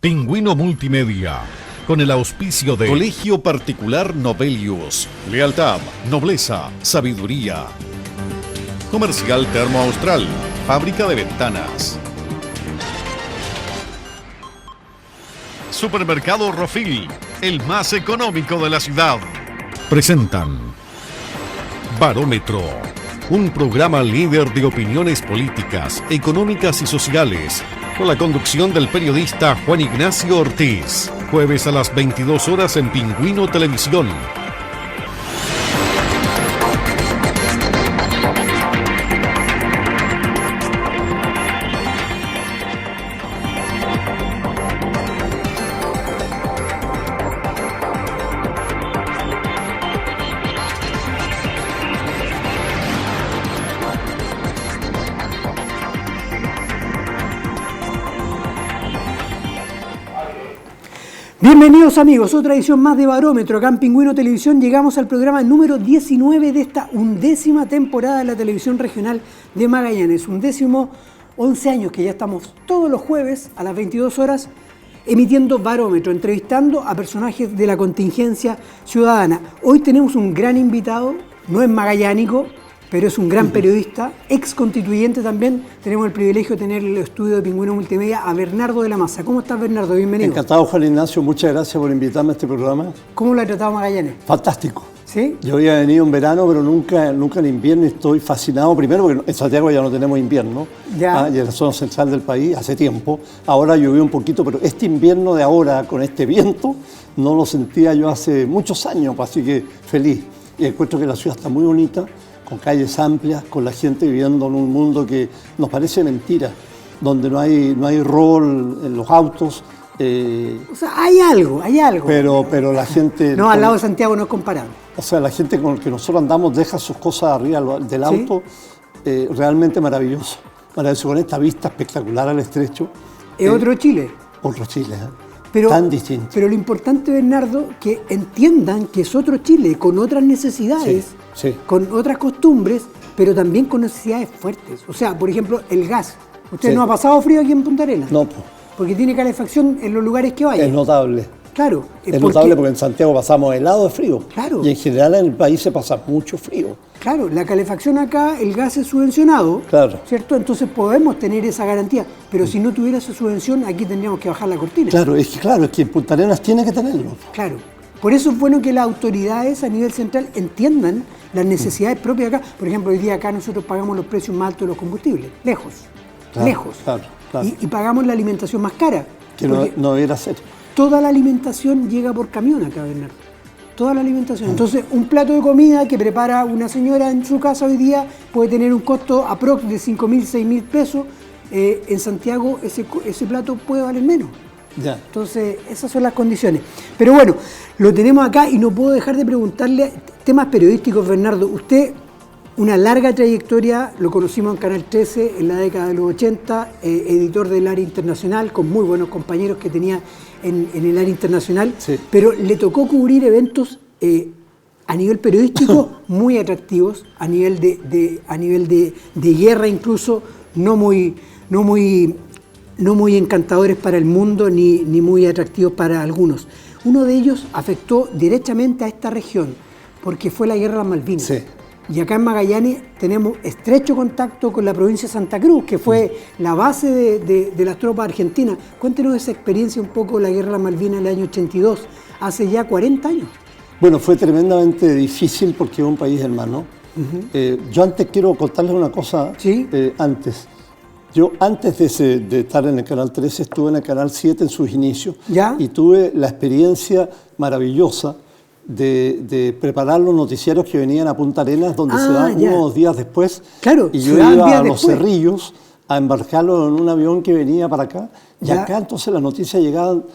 Pingüino Multimedia, con el auspicio de Colegio Particular Novelius, lealtad, nobleza, sabiduría. Comercial Termo Austral, fábrica de ventanas. Supermercado Rofil, el más económico de la ciudad. Presentan Barómetro, un programa líder de opiniones políticas, económicas y sociales, con la conducción del periodista Juan Ignacio Ortiz. Jueves a las 22 horas en Pingüino Televisión. Bienvenidos amigos, otra edición más de Barómetro, acá en Pingüino Televisión. Llegamos al programa número 19 de esta 11ª temporada de la televisión regional de Magallanes. 11 años que ya estamos todos los jueves a las 22 horas emitiendo Barómetro, entrevistando a personajes de la contingencia ciudadana. Hoy tenemos un gran invitado, no es magallánico, pero es un gran periodista, ex constituyente también. Tenemos el privilegio de tener el estudio de Pingüino Multimedia a Bernardo de la Maza. ¿Cómo estás, Bernardo? Bienvenido. Encantado, Juan Ignacio. Muchas gracias por invitarme a este programa. ¿Cómo lo ha tratado Magallanes? Fantástico. ¿Sí? Yo había venido en verano, pero nunca en invierno. Estoy fascinado. Primero, porque en Santiago ya no tenemos invierno. Ya. Y en la zona central del país hace tiempo. Ahora llovió un poquito, pero este invierno de ahora, con este viento, no lo sentía yo hace muchos años. Así que feliz. Y encuentro que la ciudad está muy bonita, con calles amplias, con la gente viviendo en un mundo que nos parece mentira, donde no hay rol en los autos. O sea, hay algo. Pero la gente... No, al lado de Santiago no es comparable. O sea, la gente con la que nosotros andamos deja sus cosas arriba del auto, realmente maravilloso. Maravilloso, con esta vista espectacular al estrecho. Es otro Chile. Otro Chile, tan distinto. Pero lo importante, Bernardo, que entiendan que es otro Chile, con otras necesidades, sí. Con otras costumbres, pero también con necesidades fuertes. O sea, por ejemplo, el gas. ¿Usted Sí. no ha pasado frío aquí en Punta Arenas? No, pues. Porque tiene calefacción en los lugares que vaya. Es notable. Claro. Es notable porque en Santiago pasamos helado de frío. Claro. Y en general en el país se pasa mucho frío. Claro, la calefacción acá, el gas es subvencionado, Claro. ¿cierto? Entonces podemos tener esa garantía, pero si no tuviera esa subvención, aquí tendríamos que bajar la cortina. Claro, es que en Punta Arenas tiene que tenerlo. Claro. Por eso es bueno que las autoridades a nivel central entiendan las necesidades propias de acá. Por ejemplo, hoy día acá nosotros pagamos los precios más altos de los combustibles, lejos. Claro. Y pagamos la alimentación más cara. Que no debería ser. Toda la alimentación llega por camión acá, Bernardo. Toda la alimentación. Entonces, un plato de comida que prepara una señora en su casa hoy día puede tener un costo aprox de 5.000, 6.000 pesos. En Santiago ese plato puede valer menos. Ya. Entonces, esas son las condiciones. Pero bueno, lo tenemos acá y no puedo dejar de preguntarle temas periodísticos, Bernardo. Usted, una larga trayectoria, lo conocimos en Canal 13 en la década de los 80, editor del área internacional, con muy buenos compañeros que tenía en el área internacional, Sí. pero le tocó cubrir eventos a nivel periodístico muy atractivos, a nivel de guerra incluso, no muy encantadores para el mundo ni muy atractivos para algunos. Uno de ellos afectó directamente a esta región, porque fue la Guerra de las Malvinas. Sí. Y acá en Magallanes tenemos estrecho contacto con la provincia de Santa Cruz, que fue la base de las tropas argentinas. Cuéntenos esa experiencia un poco de la Guerra de las Malvinas en el año 82, hace ya 40 años. Bueno, fue tremendamente difícil porque es un país hermano. Yo antes quiero contarles una cosa. Sí. Antes. Yo antes de estar en el Canal 13 estuve en el Canal 7 en sus inicios. ¿Ya? Y tuve la experiencia maravillosa de preparar los noticiarios que venían a Punta Arenas, donde se daban ya. unos días después. Claro, y se yo daban iba días a Los después. Cerrillos a embarcarlo en un avión que venía para acá. Y Ya. acá entonces las noticias llegaban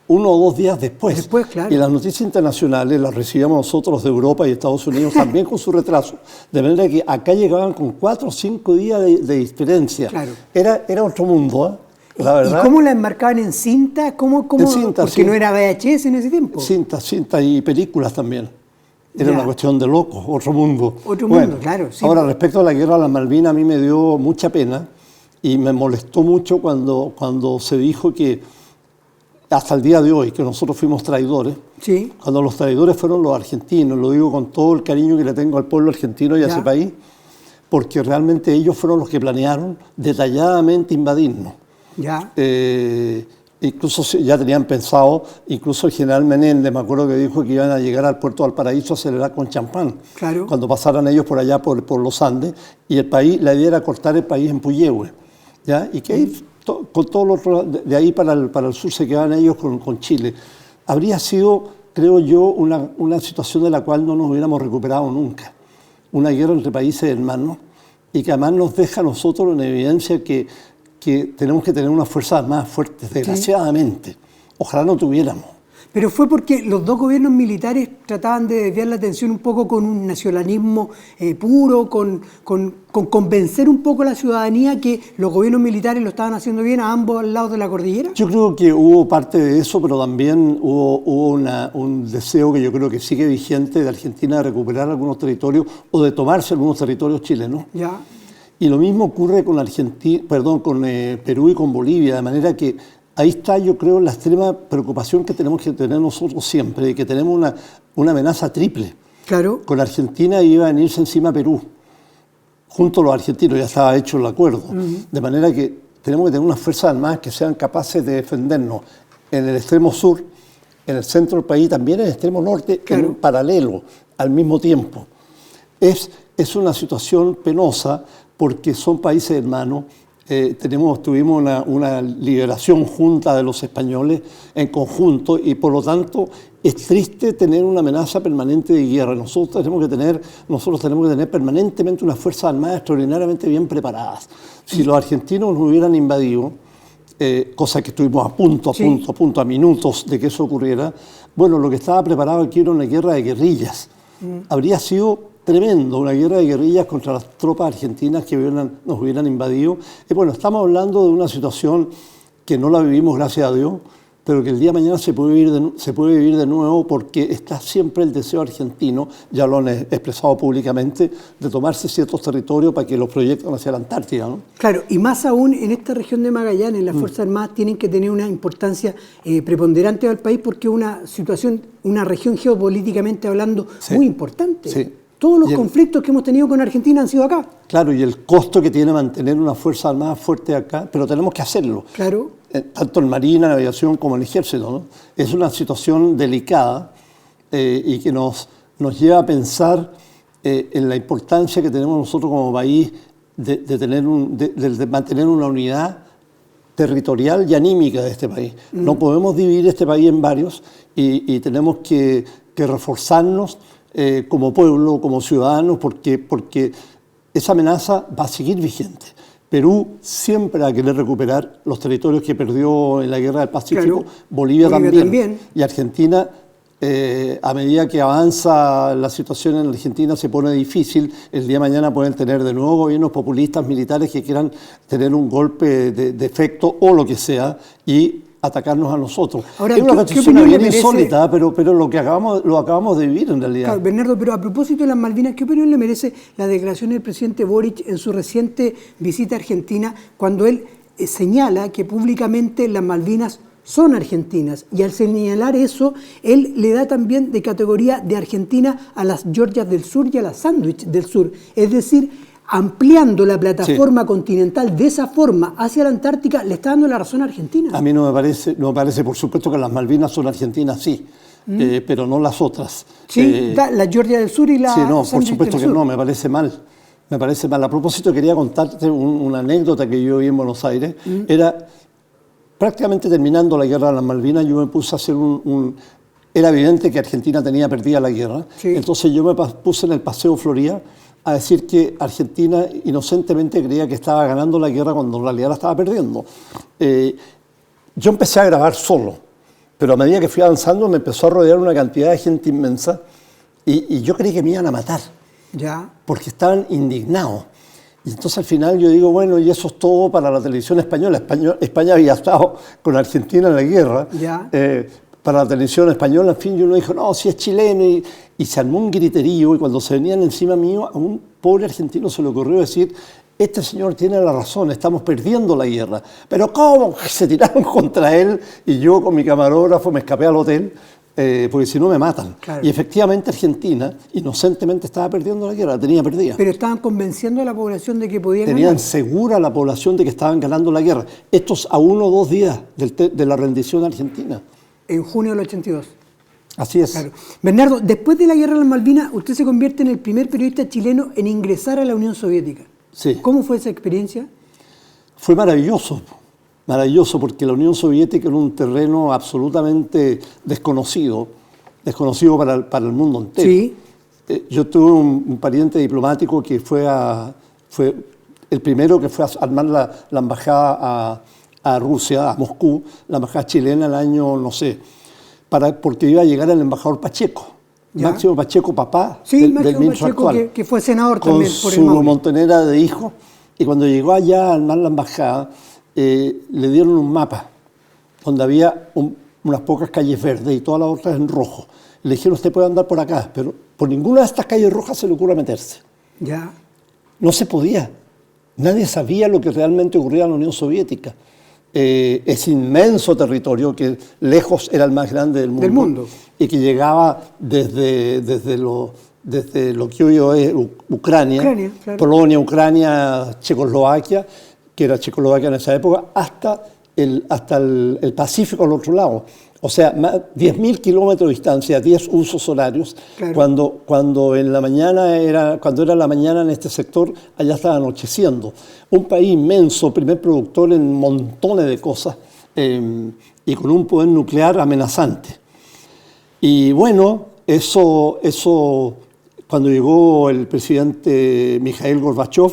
1 o 2 días después. Después, claro. Y las noticias internacionales las recibíamos nosotros de Europa y Estados Unidos también con su retraso. De manera que acá llegaban con 4 o 5 días de diferencia. Claro. Era otro mundo, la verdad. ¿Y cómo la enmarcaban en cinta? ¿Cómo? En cinta, porque sí. no era VHS en ese tiempo. Cinta y películas también. Era Ya. una cuestión de locos, otro mundo. Otro mundo, claro, sí. Ahora, respecto a la Guerra de las Malvinas, a mí me dio mucha pena y me molestó mucho cuando se dijo que hasta el día de hoy, que nosotros fuimos traidores, Sí. cuando los traidores fueron los argentinos, lo digo con todo el cariño que le tengo al pueblo argentino y a ese país, porque realmente ellos fueron los que planearon detalladamente invadirnos. Ya. Incluso ya tenían pensado, incluso el general Menéndez, me acuerdo que dijo que iban a llegar al puerto de Valparaíso a celebrar con champán, Claro. cuando pasaran ellos por allá, por los Andes, y el país, la idea era cortar el país en Puyehue, ¿ya? Y que ahí, con todo lo otro, de ahí para el sur se quedaban ellos con Chile. Habría sido, creo yo, una situación de la cual no nos hubiéramos recuperado nunca. Una guerra entre países hermanos, y que además nos deja a nosotros en evidencia que tenemos que tener unas fuerzas más fuertes, desgraciadamente. Ojalá no tuviéramos. Pero fue porque los dos gobiernos militares trataban de desviar la atención un poco con un nacionalismo puro, con convencer un poco a la ciudadanía que los gobiernos militares lo estaban haciendo bien a ambos lados de la cordillera. Yo creo que hubo parte de eso, pero también hubo un deseo que yo creo que sigue vigente de Argentina de recuperar algunos territorios o de tomarse algunos territorios chilenos. Ya. Y lo mismo ocurre con Perú y con Bolivia, de manera que ahí está, yo creo, la extrema preocupación que tenemos que tener nosotros siempre, de que tenemos una amenaza triple. Claro. Con Argentina iba a venirse encima Perú, junto a los argentinos, ya estaba hecho el acuerdo. De manera que tenemos que tener unas fuerzas armadas que sean capaces de defendernos en el extremo sur, en el centro del país, también en el extremo norte, en paralelo, al mismo tiempo. Es una situación penosa porque son países hermanos. Tuvimos una liberación junta de los españoles en conjunto y por lo tanto es triste tener una amenaza permanente de guerra. Nosotros tenemos que tener permanentemente unas fuerzas armadas extraordinariamente bien preparadas. Si los argentinos nos hubieran invadido, cosa que estuvimos a minutos de que eso ocurriera, bueno, lo que estaba preparado aquí era una guerra de guerrillas. Habría sido tremendo, una guerra de guerrillas contra las tropas argentinas que nos hubieran invadido. Y bueno, estamos hablando de una situación que no la vivimos, gracias a Dios, pero que el día de mañana se puede vivir de nuevo porque está siempre el deseo argentino, ya lo han expresado públicamente, de tomarse ciertos territorios para que los proyecten hacia la Antártida, ¿no? Claro, y más aún en esta región de Magallanes, las Fuerzas Armadas tienen que tener una importancia preponderante al país porque es una región geopolíticamente hablando muy importante. Sí. Todos los conflictos que hemos tenido con Argentina han sido acá. Claro, y el costo que tiene mantener una fuerza armada fuerte acá, pero tenemos que hacerlo. Claro. Tanto en Marina, en Aviación como en Ejército, ¿no? Es una situación delicada y que nos lleva a pensar en la importancia que tenemos nosotros como país de mantener una unidad territorial y anímica de este país. No podemos dividir este país en varios y tenemos que reforzarnos como pueblo, como ciudadanos, porque esa amenaza va a seguir vigente. Perú siempre va a querer recuperar los territorios que perdió en la Guerra del Pacífico, claro. Bolivia también. Y Argentina, a medida que avanza la situación en Argentina, se pone difícil. El día de mañana pueden tener de nuevo gobiernos populistas militares que quieran tener un golpe de efecto o lo que sea y atacarnos a nosotros. Ahora, es una situación bien insólita, pero lo acabamos de vivir en realidad. Claro, Bernardo, pero a propósito de las Malvinas, ¿qué opinión le merece la declaración del presidente Boric en su reciente visita a Argentina, cuando él señala que públicamente las Malvinas son argentinas? Y al señalar eso, él le da también de categoría de Argentina a las Georgias del Sur y a las Sandwich del Sur. Es decir, ampliando la plataforma continental de esa forma hacia la Antártica, le está dando la razón a Argentina. A mí no me parece, por supuesto que las Malvinas son argentinas, sí, pero no las otras. Sí, la Georgia del Sur y la Sandwich del Sur. Sí, no, por supuesto que no, me parece mal. Me parece mal. A propósito, quería contarte una anécdota que yo vi en Buenos Aires. Era prácticamente terminando la guerra de las Malvinas, yo me puse a hacer Era evidente que Argentina tenía perdida la guerra, entonces yo me puse en el Paseo Florida a decir que Argentina inocentemente creía que estaba ganando la guerra cuando en realidad la estaba perdiendo. Yo empecé a grabar solo, pero a medida que fui avanzando me empezó a rodear una cantidad de gente inmensa y yo creí que me iban a matar, porque estaban indignados. Y entonces al final yo digo, bueno, y eso es todo para la televisión española. España había estado con Argentina en la guerra. Para la televisión española, en fin, y uno dijo, no, si es chileno, y se armó un griterío, y cuando se venían encima mío, a un pobre argentino se le ocurrió decir, este señor tiene la razón, estamos perdiendo la guerra. Pero ¿cómo? Se tiraron contra él y yo con mi camarógrafo me escapé al hotel, porque si no me matan. Claro. Y efectivamente Argentina, inocentemente, estaba perdiendo la guerra, la tenía perdida. Pero estaban convenciendo a la población de que podían Tenían ganar. segura a la población de que estaban ganando la guerra. Estos a 1 o 2 días de la rendición argentina. En junio del 82. Así es. Claro. Bernardo, después de la guerra de las Malvinas, usted se convierte en el primer periodista chileno en ingresar a la Unión Soviética. Sí. ¿Cómo fue esa experiencia? Fue maravilloso, maravilloso, porque la Unión Soviética era un terreno absolutamente desconocido para el mundo entero. Sí. Yo tuve un pariente diplomático que fue el primero que fue a armar la embajada a Rusia, a Moscú, la embajada chilena el año, no sé, porque iba a llegar el embajador Pacheco. ¿Ya? Máximo Pacheco, papá Sí, del Máximo ministro Pacheco, actual, que fue senador con también por el su Maule. montonera de hijos. Y cuando llegó allá a armar la embajada, le dieron un mapa donde había unas pocas calles verdes y todas las otras en rojo. Le dijeron, usted puede andar por acá, pero por ninguna de estas calles rojas se le ocurre meterse. Ya. No se podía. Nadie sabía lo que realmente ocurría en la Unión Soviética. Ese inmenso territorio que lejos era el más grande del mundo. Y que llegaba desde lo que hoy es Ucrania, claro. Polonia, Ucrania, Checoslovaquia, que era Checoslovaquia en esa época, hasta el Pacífico al otro lado. O sea, 10.000 kilómetros de distancia, 10 usos horarios. Claro. Cuando era la mañana en este sector, allá estaba anocheciendo. Un país inmenso, primer productor en montones de cosas, y con un poder nuclear amenazante. Y bueno, eso cuando llegó el presidente Mikhail Gorbachev,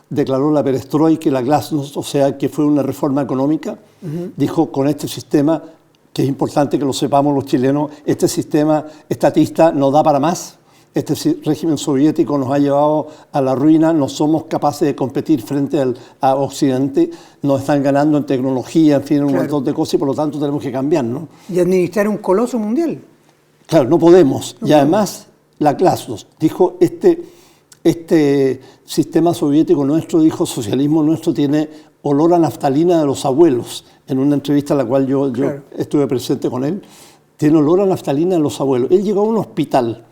declaró la perestroika y la glasnost, o sea, que fue una reforma económica. Dijo, con este sistema, que es importante que lo sepamos los chilenos, este sistema estatista no da para más. Este régimen soviético nos ha llevado a la ruina, no somos capaces de competir frente a Occidente, nos están ganando en tecnología, en fin, en un montón de cosas, y por lo tanto tenemos que cambiar, ¿no? Y administrar un coloso mundial. Claro, no podemos. Y además, la glasnost dijo, este sistema soviético nuestro, dijo, socialismo nuestro, tiene olor a naftalina de los abuelos. En una entrevista en la cual yo estuve presente con él, tiene olor a naftalina de los abuelos. Él llegó a un hospital.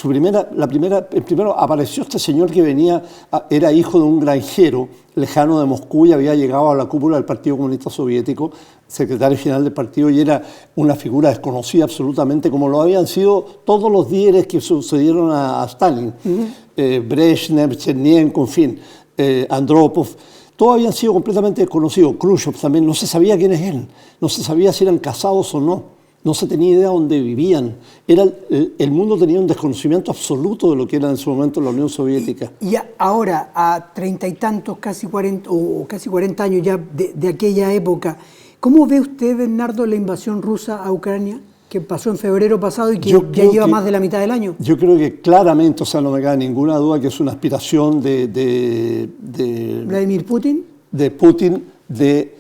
Primero apareció este señor que era hijo de un granjero lejano de Moscú y había llegado a la cúpula del Partido Comunista Soviético, secretario general del partido, y era una figura desconocida absolutamente, como lo habían sido todos los líderes que sucedieron a Stalin. Brezhnev, Chernenko, en fin, Andropov. Todos habían sido completamente desconocidos. Khrushchev también, no se sabía quién es él, no se sabía si eran casados o no, no se tenía idea de dónde vivían. El mundo tenía un desconocimiento absoluto de lo que era en su momento la Unión Soviética. Y ahora, a 30 y tantos, casi 40 años ya de aquella época, ¿cómo ve usted, Bernardo, la invasión rusa a Ucrania, que pasó en febrero pasado y que ya lleva más de la mitad del año? Yo creo que claramente, o sea, no me cabe ninguna duda que es una aspiración de Vladimir Putin. De Putin de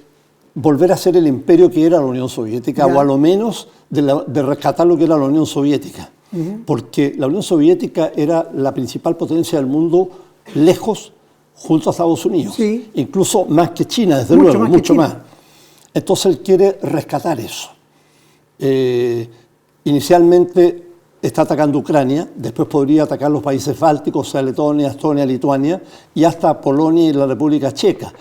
volver a ser el imperio que era la Unión Soviética, o a lo menos de rescatar lo que era la Unión Soviética. Porque la Unión Soviética era la principal potencia del mundo lejos, junto a Estados Unidos. Sí. Incluso más que China, desde luego, mucho más. Entonces él quiere rescatar eso. Inicialmente está atacando Ucrania, después podría atacar los países bálticos, o sea, Letonia, Estonia, Lituania, y hasta Polonia y la República Checa.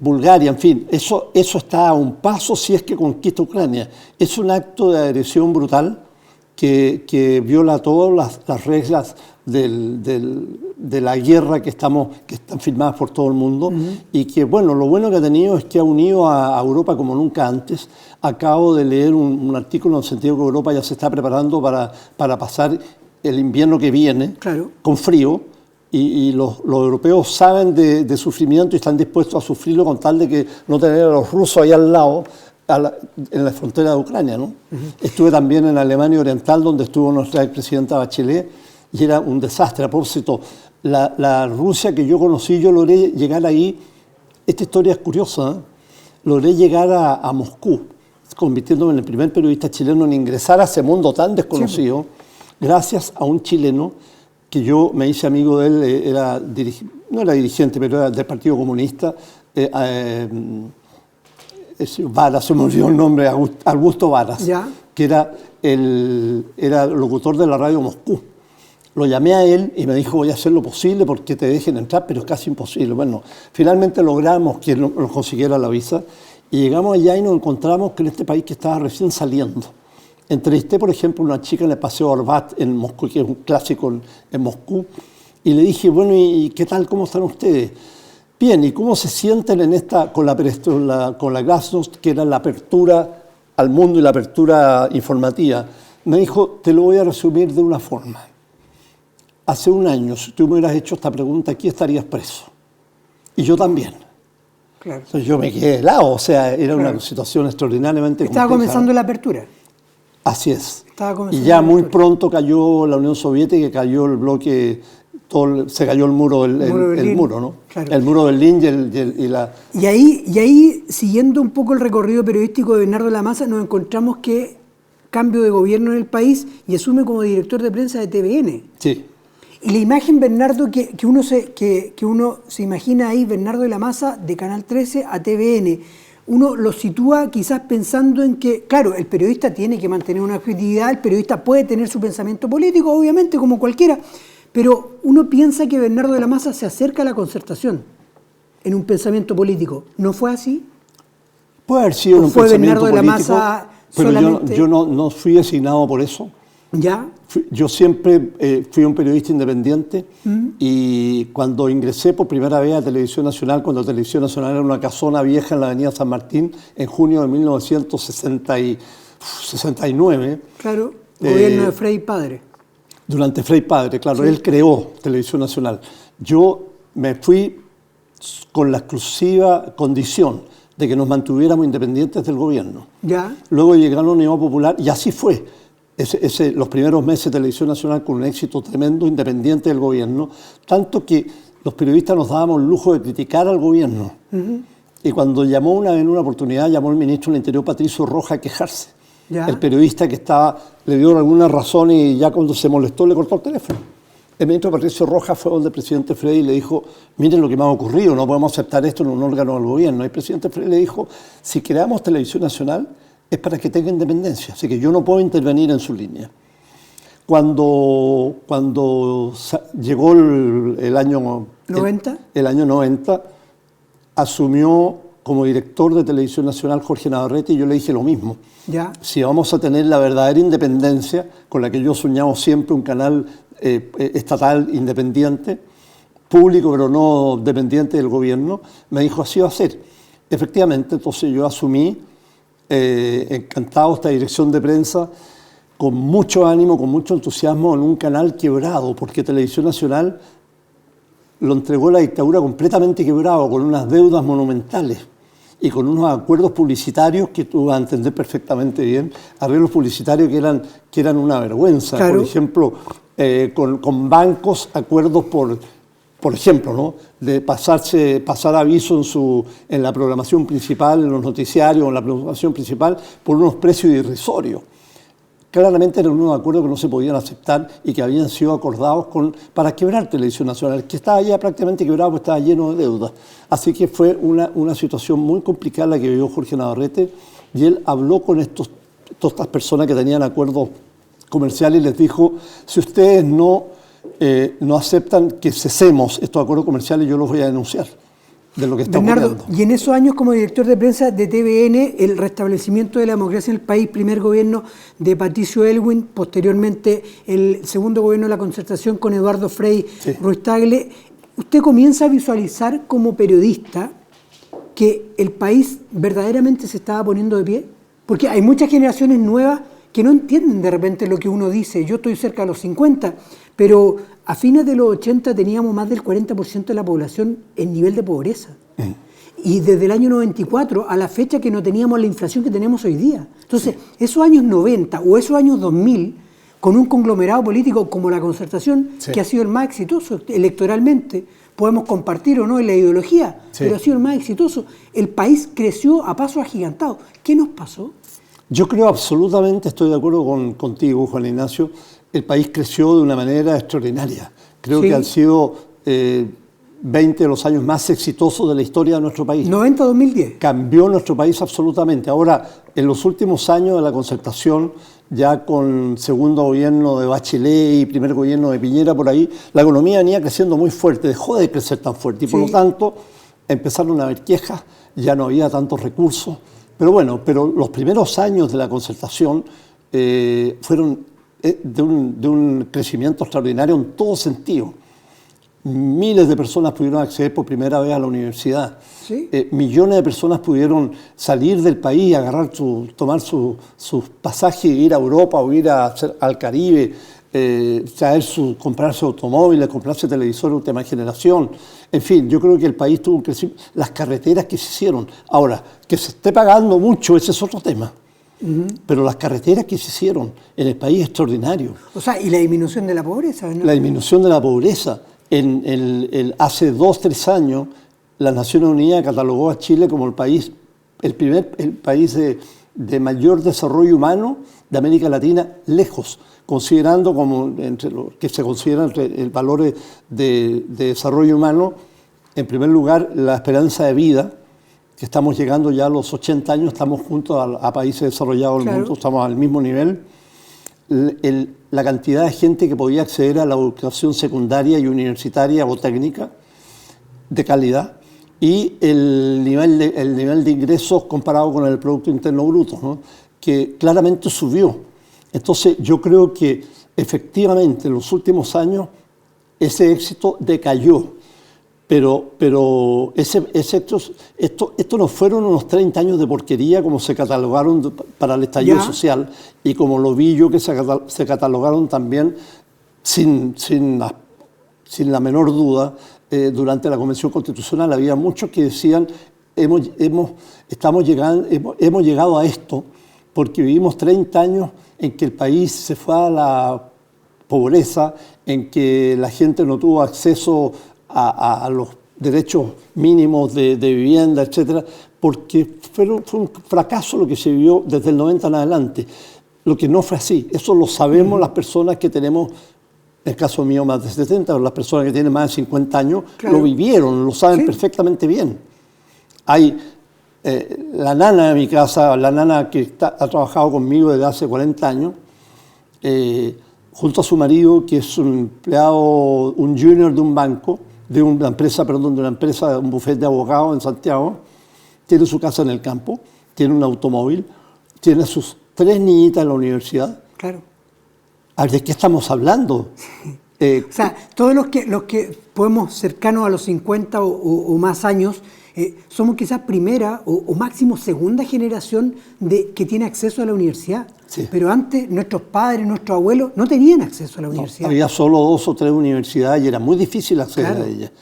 Bulgaria, en fin, eso está a un paso si es que conquista Ucrania. Es un acto de agresión brutal que viola todas las reglas de la guerra que están firmadas por todo el mundo, y que, bueno, lo bueno que ha tenido es que ha unido a Europa como nunca antes. Acabo de leer un artículo en el sentido que Europa ya se está preparando para pasar el invierno que viene con frío, y los europeos saben de sufrimiento y están dispuestos a sufrirlo con tal de que no tener a los rusos ahí al lado, en la frontera de Ucrania, ¿no? Estuve también en Alemania Oriental, donde estuvo nuestra expresidenta Bachelet, y era un desastre. A propósito, la Rusia que yo conocí, yo logré llegar ahí. Esta historia es curiosa, ¿eh? Logré llegar a Moscú, convirtiéndome en el primer periodista chileno en ingresar a ese mundo tan desconocido, gracias a un chileno que yo me hice amigo de él, no era dirigente, pero era del Partido Comunista, Varas, se me olvidó el nombre, Augusto Varas, ¿Ya? que era locutor de la radio Moscú. Lo llamé a él y me dijo, voy a hacer lo posible porque te dejen entrar, pero es casi imposible. Bueno, finalmente logramos que nos consiguiera la visa y llegamos allá y nos encontramos que en este país que estaba recién saliendo. Entrevisté, por ejemplo, a una chica en el Paseo Arbat en Moscú, que es un clásico en Moscú, y le dije, bueno, ¿y qué tal? ¿Cómo están ustedes? Bien, ¿y cómo se sienten en esta, con la Glasnost, que era la apertura al mundo y la apertura informativa? Me dijo, te lo voy a resumir de una forma. Hace un año, si tú me hubieras hecho esta pregunta, aquí estarías preso. Y yo también. Claro. Entonces yo me quedé helado, o sea, era una situación extraordinariamente Estaba compleja. comenzando la apertura. Así es. Estaba Y ya muy pronto cayó la Unión Soviética, cayó el bloque, se cayó el muro, el muro, ¿no? Claro. El muro de Berlín Y ahí, siguiendo un poco el recorrido periodístico de Bernardo Lamasza, nos encontramos que cambio de gobierno en el país y asume como director de prensa de TVN. Sí. Y la imagen, Bernardo, que uno se imagina ahí, Bernardo de Lamasza, de Canal 13 a TVN, uno lo sitúa quizás pensando en que, claro, el periodista tiene que mantener una objetividad, el periodista puede tener su pensamiento político, obviamente, como cualquiera, pero uno piensa que Bernardo de Lamasza se acerca a la Concertación en un pensamiento político. ¿No fue así? Puede haber sido un pensamiento Bernardo de político, Lamasza pero solamente... yo no fui designado por eso. ¿Ya? Yo siempre fui un periodista independiente y cuando ingresé por primera vez a Televisión Nacional, cuando Televisión Nacional era una casona vieja en la avenida San Martín, en junio de 1969. Claro, gobierno de Frei Padre. Durante Frei Padre, claro, Sí. Él creó Televisión Nacional. Yo me fui con la exclusiva condición de que nos mantuviéramos independientes del gobierno. ¿Ya? Luego llegaron a la Unidad Popular y así fue. Los primeros meses de Televisión Nacional con un éxito tremendo, independiente del gobierno, tanto que los periodistas nos dábamos el lujo de criticar al gobierno. Y cuando llamó en una oportunidad, llamó el ministro del Interior, Patricio Roja, a quejarse. ¿Ya? El periodista que le dio alguna razón y ya cuando se molestó le cortó el teléfono. El ministro Patricio Roja fue donde el presidente Frei y le dijo, miren lo que me ha ocurrido, no podemos aceptar esto en un órgano del gobierno. Y el presidente Frei le dijo, si creamos Televisión Nacional, es para que tenga independencia, así que yo no puedo intervenir en su línea. Cuando llegó el año 90, el año 90, asumió como director de Televisión Nacional Jorge Navarrete y yo le dije lo mismo. ¿ya? Si vamos a tener la verdadera independencia, con la que yo soñaba siempre, un canal estatal independiente, público pero no dependiente del gobierno, me dijo así va a ser. Efectivamente, entonces yo asumí encantado esta dirección de prensa con mucho ánimo, con mucho entusiasmo en un canal quebrado, porque Televisión Nacional lo entregó la dictadura completamente quebrado, con unas deudas monumentales y con unos acuerdos publicitarios que tú vas a entender perfectamente bien, arreglos publicitarios que eran una vergüenza. Claro. Por ejemplo, con bancos, acuerdos por ejemplo, ¿no? De pasar aviso en la programación principal, en los noticiarios, en la programación principal, por unos precios irrisorios. Claramente eran unos acuerdos que no se podían aceptar y que habían sido acordados para quebrar Televisión Nacional, que estaba ya prácticamente quebrado porque estaba lleno de deudas. Así que fue una situación muy complicada la que vivió Jorge Navarrete y él habló con todas estas personas que tenían acuerdos comerciales y les dijo, si ustedes no aceptan que cesemos estos acuerdos comerciales, yo los voy a denunciar de lo que está Bernardo, ocurriendo. y en esos años como director de prensa de TVN, el restablecimiento de la democracia en el país, primer gobierno de Patricio Aylwin, posteriormente el segundo gobierno de la Concertación con Eduardo Frei Ruiz Tagle, usted comienza a visualizar como periodista que el país verdaderamente se estaba poniendo de pie, porque hay muchas generaciones nuevas que no entienden de repente lo que uno dice. Yo estoy cerca de los 50, pero a fines de los 80 teníamos más del 40% de la población en nivel de pobreza. Y desde el año 94 a la fecha que no teníamos la inflación que tenemos hoy día. Entonces, esos años 90 o esos años 2000, con un conglomerado político como la Concertación, que ha sido el más exitoso electoralmente, podemos compartir o no en la ideología, pero ha sido el más exitoso. El país creció a pasos agigantados. ¿Qué nos pasó? Yo creo absolutamente, estoy de acuerdo contigo, Juan Ignacio, el país creció de una manera extraordinaria. Creo que han sido 20 de los años más exitosos de la historia de nuestro país. 90-2010. Cambió nuestro país absolutamente. Ahora, en los últimos años de la Concertación, ya con segundo gobierno de Bachelet y primer gobierno de Piñera por ahí, la economía venía creciendo muy fuerte, dejó de crecer tan fuerte y por lo tanto empezaron a haber quejas, ya no había tantos recursos. Pero bueno, los primeros años de la Concertación fueron de un crecimiento extraordinario en todo sentido. Miles de personas pudieron acceder por primera vez a la universidad. ¿Sí? Millones de personas pudieron salir del país, tomar sus pasajes, ir a Europa o ir al Caribe, comprarse automóviles, comprarse televisores de última generación. En fin, yo creo que el país tuvo un crecimiento. Las carreteras que se hicieron. Ahora, que se esté pagando mucho, ese es otro tema. Pero las carreteras que se hicieron en el país es extraordinario. O sea, y la disminución de la pobreza, ¿no? La disminución de la pobreza. Hace 2-3 años, las Naciones Unidas catalogó a Chile como el país de mayor desarrollo humano de América Latina, lejos, considerando como entre lo que se consideran el valores de desarrollo humano, en primer lugar, la esperanza de vida, que estamos llegando ya a los 80 años, estamos juntos a países desarrollados del mundo, estamos al mismo nivel. La cantidad de gente que podía acceder a la educación secundaria y universitaria o técnica de calidad y el nivel de ingresos comparado con el Producto Interno Bruto, ¿no? Que claramente subió. Entonces yo creo que efectivamente en los últimos años ese éxito decayó, pero esto no fueron unos 30 años de porquería como se catalogaron para el estallido social y como lo vi yo que se catalogaron también sin la menor duda durante la Convención Constitucional. Había muchos que decían hemos llegado a esto porque vivimos 30 años en que el país se fue a la pobreza, en que la gente no tuvo acceso a los derechos mínimos de vivienda, etcétera, porque fue un fracaso lo que se vivió desde el 90 en adelante. Lo que no fue así, eso lo sabemos las personas que tenemos, en el caso mío más de 70, pero las personas que tienen más de 50 años lo vivieron, lo saben perfectamente bien. Hay la nana de mi casa, la nana que ha trabajado conmigo desde hace 40 años, junto a su marido, que es un empleado, un junior de un banco, de una empresa, un bufete de abogados en Santiago, tiene su casa en el campo, tiene un automóvil, tiene sus 3 niñitas en la universidad. Claro. A ver, ¿de qué estamos hablando? O sea, todos los que podemos cercanos a los 50 o más años, somos quizás primera o máximo segunda generación que tiene acceso a la universidad. Sí. Pero antes nuestros padres, nuestros abuelos no tenían acceso a la universidad. Había solo 2 o 3 universidades y era muy difícil acceder a ellas.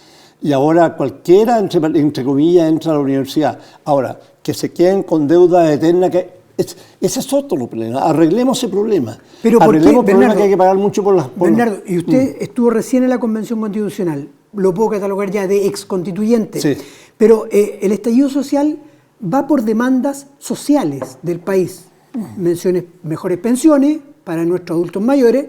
Y ahora cualquiera, entre comillas, entra a la universidad. Ahora, que se queden con deuda eterna, ese es otro problema. Arreglemos ese problema. Pero arreglemos el problema que hay que pagar mucho por las... Bernardo, y usted estuvo recién en la Convención Constitucional, lo puedo catalogar ya de exconstituyente. Sí. Pero el estallido social va por demandas sociales del país. Menciones mejores pensiones para nuestros adultos mayores,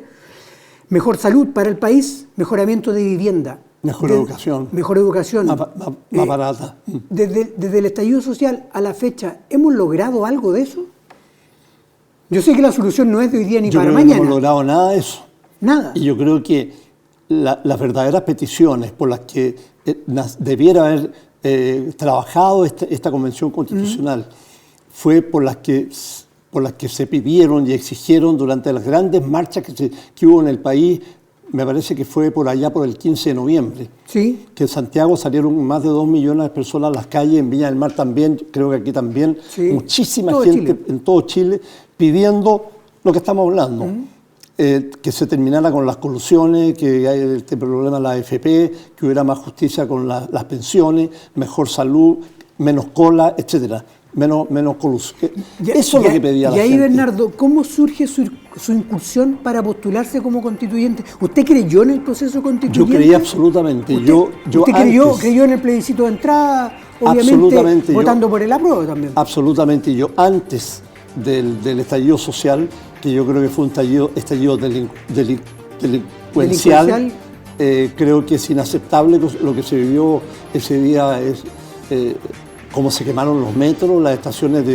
mejor salud para el país, mejoramiento de vivienda. Mejor educación. Mejor educación. Más barata. Desde el estallido social a la fecha, ¿hemos logrado algo de eso? Yo sé que la solución no es de hoy día ni para mañana. No hemos logrado nada de eso. Nada. Y yo creo que las verdaderas peticiones por las que debiera haber trabajado esta Convención Constitucional fue por las que se pidieron y exigieron durante las grandes marchas que hubo en el país. Me parece que fue por allá por el 15 de noviembre. Sí. Que en Santiago salieron más de 2 millones de personas a las calles, en Viña del Mar también, creo que aquí también. Sí. Muchísima gente en todo Chile pidiendo lo que estamos hablando. Que se terminara con las colusiones, que hay este problema de la AFP, que hubiera más justicia con las pensiones, mejor salud, menos cola, etcétera. Menos colusión. Eso es lo que pedía la gente. Y ahí, Bernardo, ¿cómo surge su incursión para postularse como constituyente? ¿Usted creyó en el proceso constituyente? Yo creí absolutamente. ¿Usted creyó en el plebiscito de entrada? Obviamente votando por el apruebo también. Absolutamente. Yo antes del estallido social, que yo creo que fue un estallido delincuencial, Creo que es inaceptable lo que se vivió ese día, cómo se quemaron los metros, las estaciones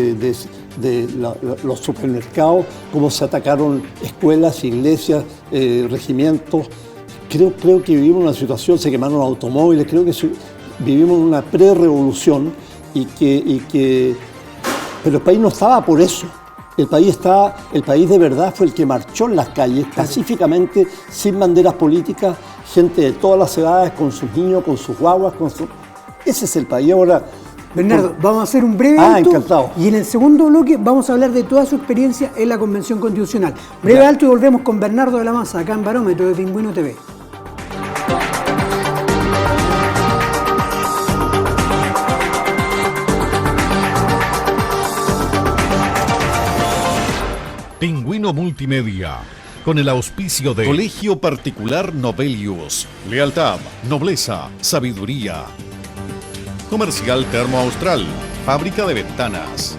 los supermercados, cómo se atacaron escuelas, iglesias, regimientos. Creo que vivimos una situación, se quemaron automóviles, creo que vivimos una pre-revolución pero el país no estaba por eso. El país de verdad fue el que marchó en las calles pacíficamente, sin banderas políticas, gente de todas las edades, con sus niños, con sus guaguas, Ese es el país. Ahora, Bernardo, vamos a hacer un breve alto. Encantado. Y en el segundo bloque vamos a hablar de toda su experiencia en la Convención Constitucional. Breve alto y volvemos con Bernardo de la Maza, acá en Barómetro de Pingüino TV. Pingüino Multimedia, con el auspicio de Colegio Particular Novelius. Lealtad, nobleza, sabiduría. Comercial Termo Austral, fábrica de ventanas.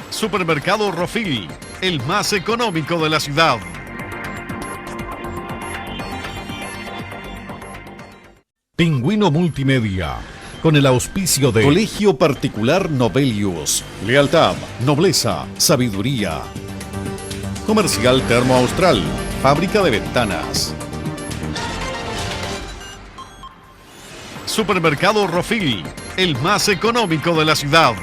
Supermercado Rofil, el más económico de la ciudad. Pingüino Multimedia, con el auspicio de Colegio Particular Novelius. Lealtad, nobleza, sabiduría. Comercial Termo Austral, fábrica de ventanas. Supermercado Rofil, el más económico de la ciudad.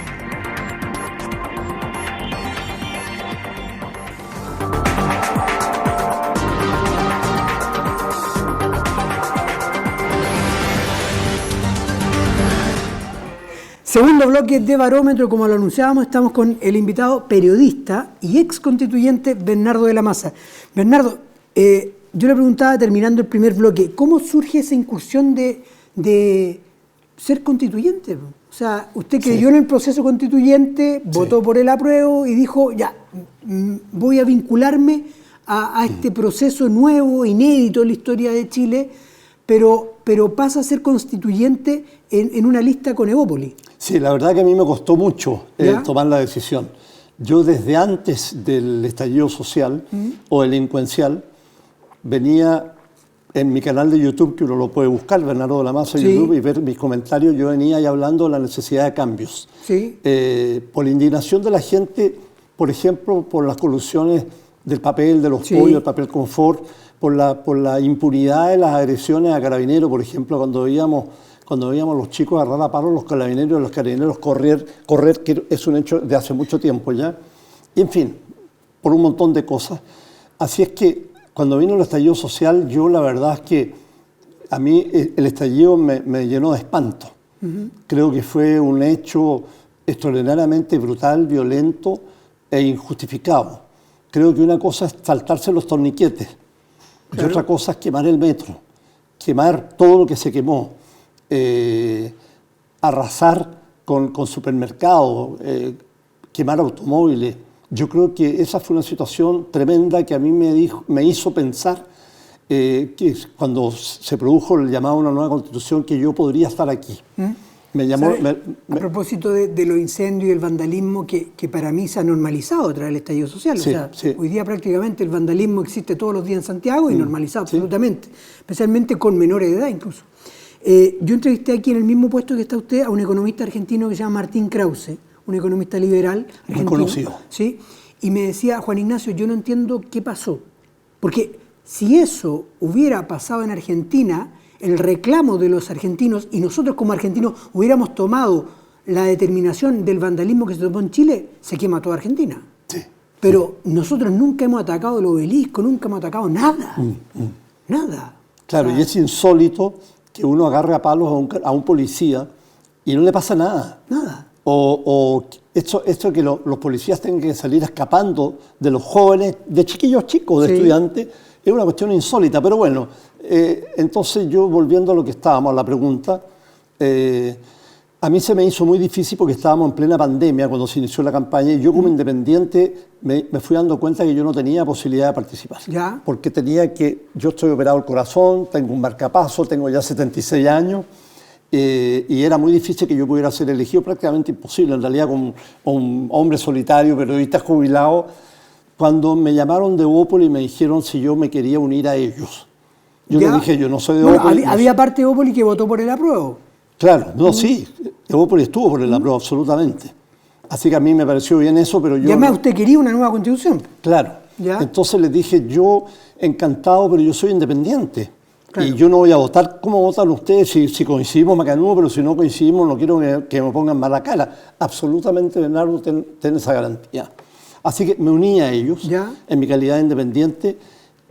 Segundo bloque de Barómetro, como lo anunciábamos, estamos con el invitado periodista y ex constituyente Bernardo de la Maza. Bernardo, yo le preguntaba, terminando el primer bloque, ¿cómo surge esa incursión de ser constituyente? O sea, usted creyó en el proceso constituyente, votó por el apruebo y dijo, ya, voy a vincularme a este proceso nuevo, inédito en la historia de Chile, pero pasa a ser constituyente en una lista con Evópolis. Sí, la verdad que a mí me costó mucho tomar la decisión. Yo desde antes del estallido social o delincuencial venía en mi canal de YouTube, que uno lo puede buscar, Bernardo de la Maza, YouTube, y ver mis comentarios. Yo venía ahí hablando de la necesidad de cambios. Sí. Por la indignación de la gente, por ejemplo, por las colusiones del papel, de los pollos, del papel confort, por la impunidad de las agresiones a carabineros, por ejemplo, cuando veíamos los chicos agarrar a palos los carabineros correr, que es un hecho de hace mucho tiempo ya. Y en fin, por un montón de cosas. Así es que cuando vino el estallido social, yo la verdad es que a mí el estallido me llenó de espanto. Creo que fue un hecho extraordinariamente brutal, violento e injustificado. Creo que una cosa es saltarse los torniquetes y otra cosa es quemar el metro, quemar todo lo que se quemó, arrasar con supermercados, quemar automóviles. Yo creo que esa fue una situación tremenda que a mí me hizo pensar que cuando se produjo el llamado a una nueva constitución, que yo podría estar aquí. Me llamó, a propósito de los incendios y el vandalismo que para mí se ha normalizado tras el estallido social. Sí, o sea, sí. Hoy día prácticamente el vandalismo existe todos los días en Santiago y normalizado absolutamente, especialmente con menores de edad incluso. Yo entrevisté aquí en el mismo puesto que está usted a un economista argentino que se llama Martín Krause, un economista liberal argentino. Muy conocido. ¿Sí? Y me decía, Juan Ignacio, yo no entiendo qué pasó. Porque si eso hubiera pasado en Argentina, el reclamo de los argentinos y nosotros como argentinos hubiéramos tomado la determinación del vandalismo que se tomó en Chile, se quema toda Argentina. Sí. Pero nosotros nunca hemos atacado el obelisco, nunca hemos atacado nada. Nada. Claro, y es insólito que uno agarre a palos a un policía y no le pasa nada. Nada. O esto que los policías tengan que salir escapando de los jóvenes, de chiquillos chicos, de estudiantes, es una cuestión insólita. Pero bueno, entonces yo volviendo a lo que estábamos, a la pregunta, a mí se me hizo muy difícil porque estábamos en plena pandemia cuando se inició la campaña y yo como independiente me fui dando cuenta que yo no tenía posibilidad de participar. ¿Ya? Porque yo estoy operado el corazón, tengo un marcapaso, tengo ya 76 años. Y era muy difícil que yo pudiera ser elegido, prácticamente imposible. En realidad, con un hombre solitario, periodista jubilado, cuando me llamaron de Evópolis y me dijeron si yo me quería unir a ellos. Yo ¿Ya? les dije, yo no soy de Bueno, Evópolis. había parte de Evópolis que votó por el apruebo. Claro, no, sí, Evópolis estuvo por el apruebo, absolutamente. Así que a mí me pareció bien eso, pero yo... Y además usted quería una nueva constitución. Claro. ¿Ya? Entonces les dije, yo encantado, pero yo soy independiente. Claro. Y yo no voy a votar como votan ustedes, si coincidimos macanudo, pero si no coincidimos no quiero que me pongan mala cara. Absolutamente, Bernardo, ten esa garantía. Así que me uní a ellos, ¿Ya? en mi calidad de independiente.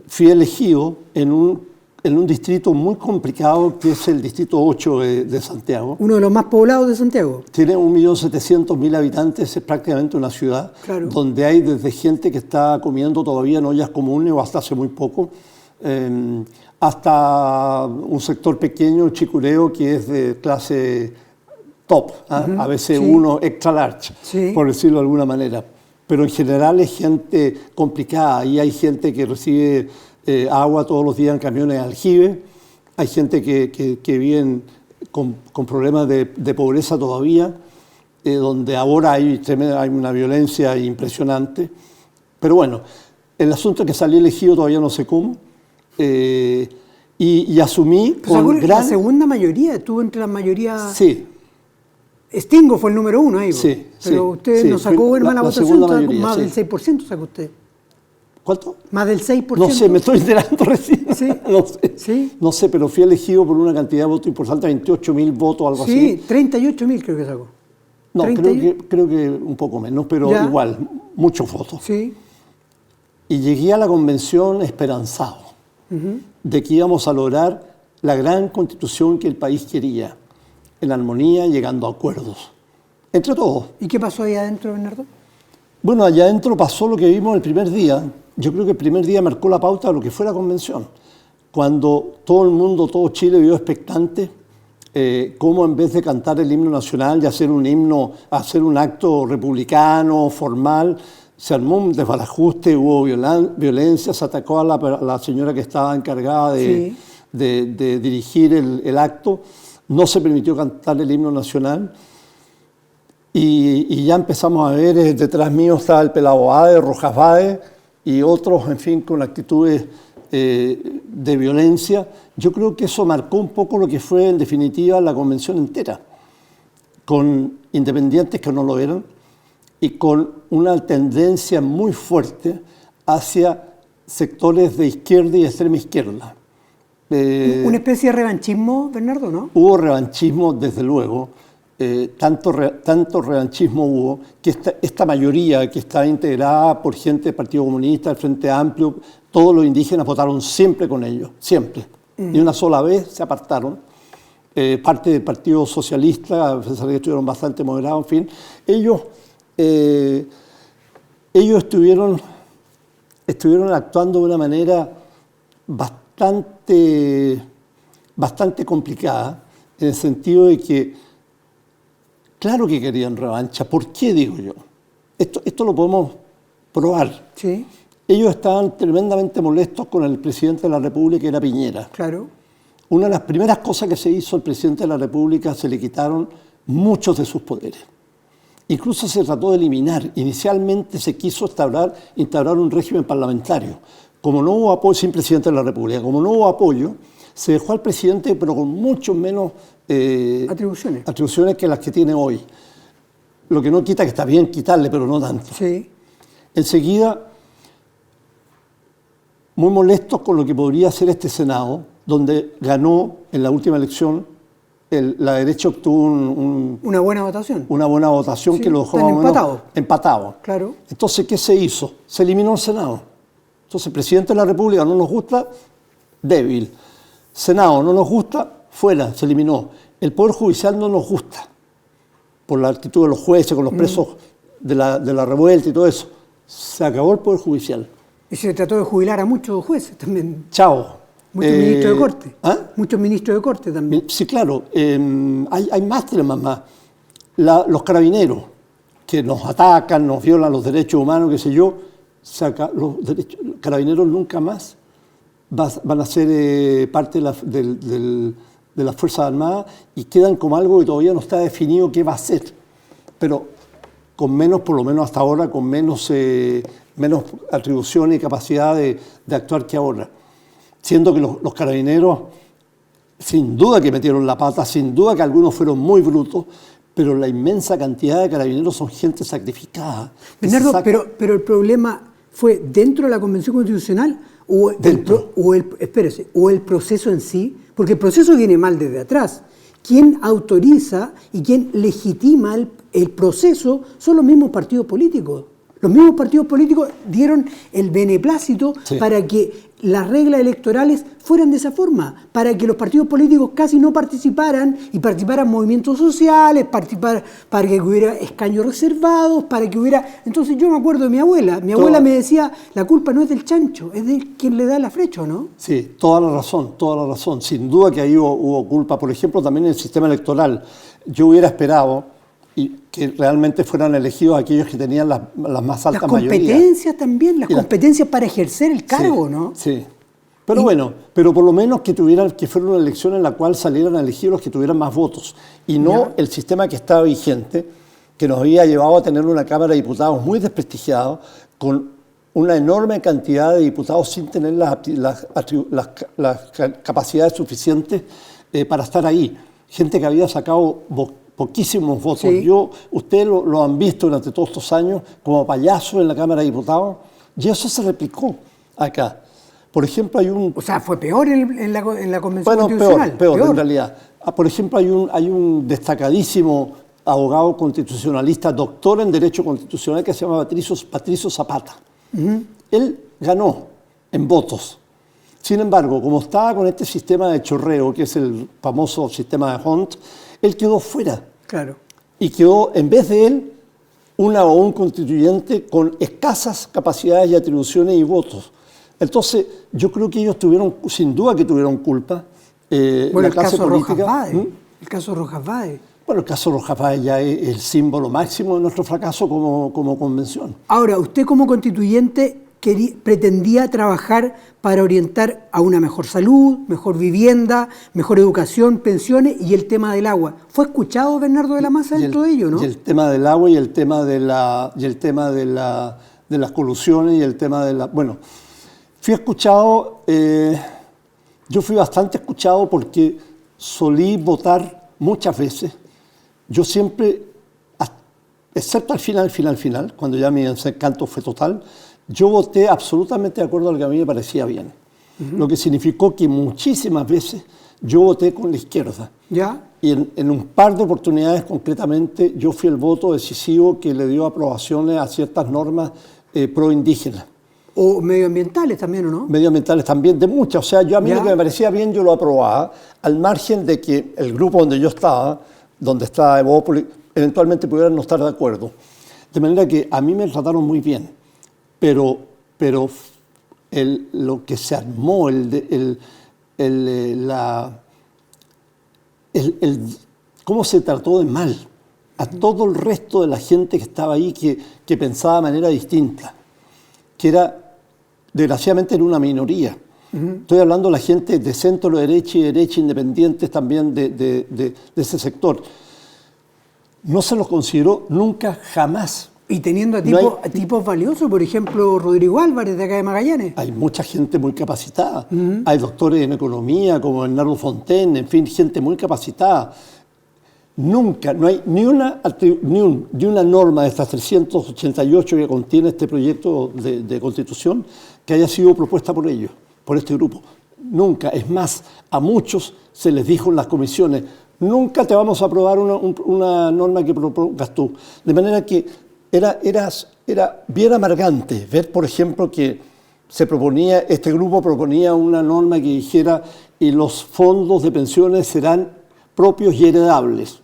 Fui elegido en un distrito muy complicado, que es el distrito 8 de Santiago. Uno de los más poblados de Santiago. Tiene 1.700.000 habitantes, es prácticamente una ciudad, Claro. donde hay desde gente que está comiendo todavía en ollas comunes o hasta hace muy poco, hasta un sector pequeño, chicureo, que es de clase top, a veces sí. uno extra large, Sí. por decirlo de alguna manera. Pero en general es gente complicada, y hay gente que recibe agua todos los días en camiones de aljibe, hay gente que vive con problemas de pobreza todavía, donde ahora hay una violencia impresionante. Pero bueno, el asunto es que salí elegido todavía no sé cómo, y asumí O sea, con la gran... segunda mayoría, estuvo entre las mayorías... Sí, Stingo fue el número 1 ahí. Sí, pero sí, usted sí, no sacó fue buena la votación, segunda sacó mayoría, más sí. del 6% sacó usted. ¿cuánto? Más del 6%. No sé, me estoy enterando recién. Sí. No sé. Sí. No sé, pero fui elegido por una cantidad de votos importante, 28.000 votos, algo Sí, así. 38.000 creo que sacó. No, 30 creo que un poco menos, pero ¿Ya? igual, muchos votos. Sí. Y llegué a la convención esperanzado de que íbamos a lograr la gran constitución que el país quería, en armonía, llegando a acuerdos. Entre todos. ¿Y qué pasó ahí adentro, Bernardo? Bueno, allá adentro pasó lo que vimos el primer día. Yo creo que el primer día marcó la pauta de lo que fue la convención. Cuando todo el mundo, todo Chile vio expectante cómo en vez de cantar el himno nacional y hacer un himno, hacer un acto republicano, formal, se armó un desbarajuste, hubo violencia, se atacó a la señora que estaba encargada de dirigir el acto, no se permitió cantar el himno nacional. Y ya empezamos a ver, detrás mío estaba el Pelao Báez, Rojas Báez y otros, en fin, con actitudes de violencia. Yo creo que eso marcó un poco lo que fue, en definitiva, la convención entera, con independientes que no lo eran y con una tendencia muy fuerte hacia sectores de izquierda y extrema izquierda. Una especie de revanchismo, Bernardo, ¿no? Hubo revanchismo, desde luego. Tanto revanchismo hubo que esta mayoría que está integrada por gente del Partido Comunista, del Frente Amplio, todos los indígenas votaron siempre con ellos, siempre. Ni una sola vez se apartaron. Parte del Partido Socialista, a pesar de que estuvieron bastante moderados, en fin. Ellos estuvieron actuando de una manera bastante complicada, en el sentido de que claro que querían revancha. ¿Por qué, digo yo? Esto lo podemos probar. Sí, Ellos estaban tremendamente molestos con el presidente de la República, que era Piñera. claro. Una de las primeras cosas que se hizo al presidente de la República, se le quitaron muchos de sus poderes. Incluso se trató de eliminar. Inicialmente se quiso instaurar un régimen parlamentario. Como no hubo apoyo, sin presidente de la República, como no hubo apoyo, se dejó al presidente, pero con mucho menos atribuciones que las que tiene hoy. Lo que no quita que está bien quitarle, pero no tanto. Sí. Enseguida, muy molestos con lo que podría ser este Senado, donde ganó en la última elección, la derecha obtuvo Una buena votación. una buena votación, Sí, que lo dejó están más o menos empatados. empatado. Claro. Entonces, ¿qué se hizo? Se eliminó el Senado. Entonces, el presidente de la República no nos gusta, débil. Senado no nos gusta, fuera, se eliminó. El Poder Judicial no nos gusta, por la actitud de los jueces, con los presos de la revuelta y todo eso. Se acabó el Poder Judicial. Y se trató de jubilar a muchos jueces también. Chao. Muchos ministros de corte. ¿Ah? Muchos ministros de corte también. Sí, claro. Hay más temas más. Los carabineros, que nos atacan, nos violan los derechos humanos, qué sé yo, los carabineros nunca más van a ser parte de las Fuerzas Armadas y quedan como algo que todavía no está definido qué va a ser. Pero con menos, por lo menos hasta ahora, con menos atribución y capacidad de actuar que ahora. Siendo que los carabineros, sin duda que metieron la pata, sin duda que algunos fueron muy brutos, pero la inmensa cantidad de carabineros son gente sacrificada. Bernardo, pero el problema fue dentro de la Convención Constitucional o el proceso en sí, porque el proceso viene mal desde atrás. Quien autoriza y quien legitima el proceso son los mismos partidos políticos. Los mismos partidos políticos dieron el beneplácito para que las reglas electorales fueran de esa forma, para que los partidos políticos casi no participaran y participaran movimientos sociales, para que hubiera escaños reservados, para que hubiera... Entonces yo me acuerdo de mi abuela. Mi abuela me decía, la culpa no es del chancho, es de quien le da la flecha, ¿no? Sí, toda la razón. Sin duda que ahí hubo culpa. Por ejemplo, también en el sistema electoral. Yo hubiera esperado y que realmente fueran elegidos aquellos que tenían las más altas mayorías. Las competencias también, las competencias para ejercer el cargo, ¿no? Sí. Pero bueno, pero por lo menos que fuera una elección en la cual salieran a elegir los que tuvieran más votos. Y no el sistema que estaba vigente, que nos había llevado a tener una Cámara de Diputados muy desprestigiada, con una enorme cantidad de diputados sin tener las capacidades suficientes para estar ahí. Gente que había sacado poquísimos votos. Sí. Ustedes lo han visto durante todos estos años como payaso en la Cámara de Diputados, y eso se replicó acá. Por ejemplo, hay un... O sea, fue peor en la Convención Constitucional. Peor en realidad. Por ejemplo, hay un destacadísimo abogado constitucionalista, doctor en Derecho Constitucional, que se llama Patricio Zapata. Él ganó en votos. Sin embargo, como estaba con este sistema de chorreo, que es el famoso sistema de Hunt, él quedó fuera. Claro. Y quedó, en vez de él, un constituyente con escasas capacidades y atribuciones y votos. Entonces, yo creo que ellos sin duda que tuvieron culpa. Bueno, la clase política. El caso Rojas Báez. Bueno, el caso Rojas Báez ya es el símbolo máximo de nuestro fracaso como convención. Ahora, usted como constituyente pretendía trabajar para orientar a una mejor salud, mejor vivienda, mejor educación, pensiones y el tema del agua. ¿Fue escuchado Bernardo de la Maza dentro de ello, no? Y el tema del agua y el tema de las colusiones y el tema de la... Bueno, fui escuchado, yo fui bastante escuchado porque solí votar muchas veces. Yo siempre, excepto al final, cuando ya mi desencanto fue total, yo voté absolutamente de acuerdo a lo que a mí me parecía bien. Lo que significó que muchísimas veces yo voté con la izquierda. ¿Ya? Y en un par de oportunidades concretamente yo fui el voto decisivo que le dio aprobaciones a ciertas normas pro-indígenas. O medioambientales también, ¿o no? Medioambientales también, de muchas. O sea, yo a mí lo que me parecía bien yo lo aprobaba, al margen de que el grupo donde yo estaba, donde estaba Evópolis, eventualmente pudieran no estar de acuerdo. De manera que a mí me trataron muy bien. Pero lo que se armó, cómo se trató de mal a todo el resto de la gente que estaba ahí, que pensaba de manera distinta, que desgraciadamente era una minoría. Estoy hablando de la gente de centro derecha y derecha independientes también de ese sector. No se los consideró nunca, jamás. Y teniendo a tipos valiosos, por ejemplo, Rodrigo Álvarez de acá de Magallanes. Hay mucha gente muy capacitada. Hay doctores en economía como Bernardo Fontaine, en fin, gente muy capacitada. Nunca, no hay ni una norma de estas 388 que contiene este proyecto de constitución que haya sido propuesta por ellos, por este grupo. Nunca. Es más, a muchos se les dijo en las comisiones, nunca te vamos a aprobar una norma que propongas tú. De manera que era bien amargante ver, por ejemplo, que este grupo proponía una norma que dijera y los fondos de pensiones serán propios y heredables,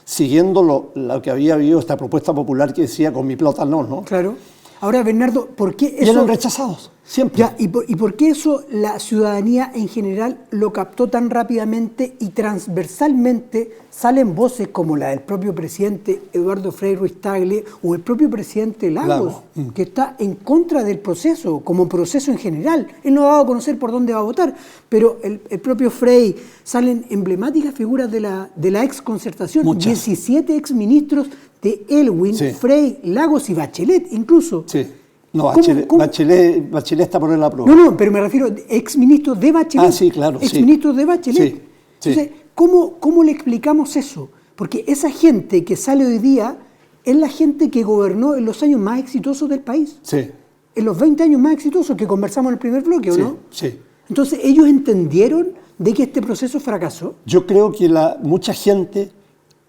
siguiendo lo que había habido esta propuesta popular que decía con mi plata no. Claro. Ahora, Bernardo, ¿por qué eso? Y eran rechazados. Siempre. Ya, ¿y por qué eso la ciudadanía en general lo captó tan rápidamente y transversalmente salen voces como la del propio presidente Eduardo Frei Ruiz-Tagle o el propio presidente Lagos, que está en contra del proceso, como proceso en general? Él no ha dado a conocer por dónde va a votar, pero el propio Frei, salen emblemáticas figuras de la exconcertación, Muchas. 17 exministros de Elwin, Sí. Frei, Lagos y Bachelet incluso. Sí. No, ¿Cómo? Bachelet está por la prueba. No, pero me refiero a exministros de Bachelet. Ah, sí, claro, sí. Exministros de Bachelet. Sí, sí. Entonces, ¿cómo le explicamos eso? Porque esa gente que sale hoy día es la gente que gobernó en los años más exitosos del país. Sí, En los 20 años más exitosos que conversamos en el primer bloque, ¿o sí, no? sí. Entonces, ¿ellos entendieron de que este proceso fracasó? Yo creo que mucha gente,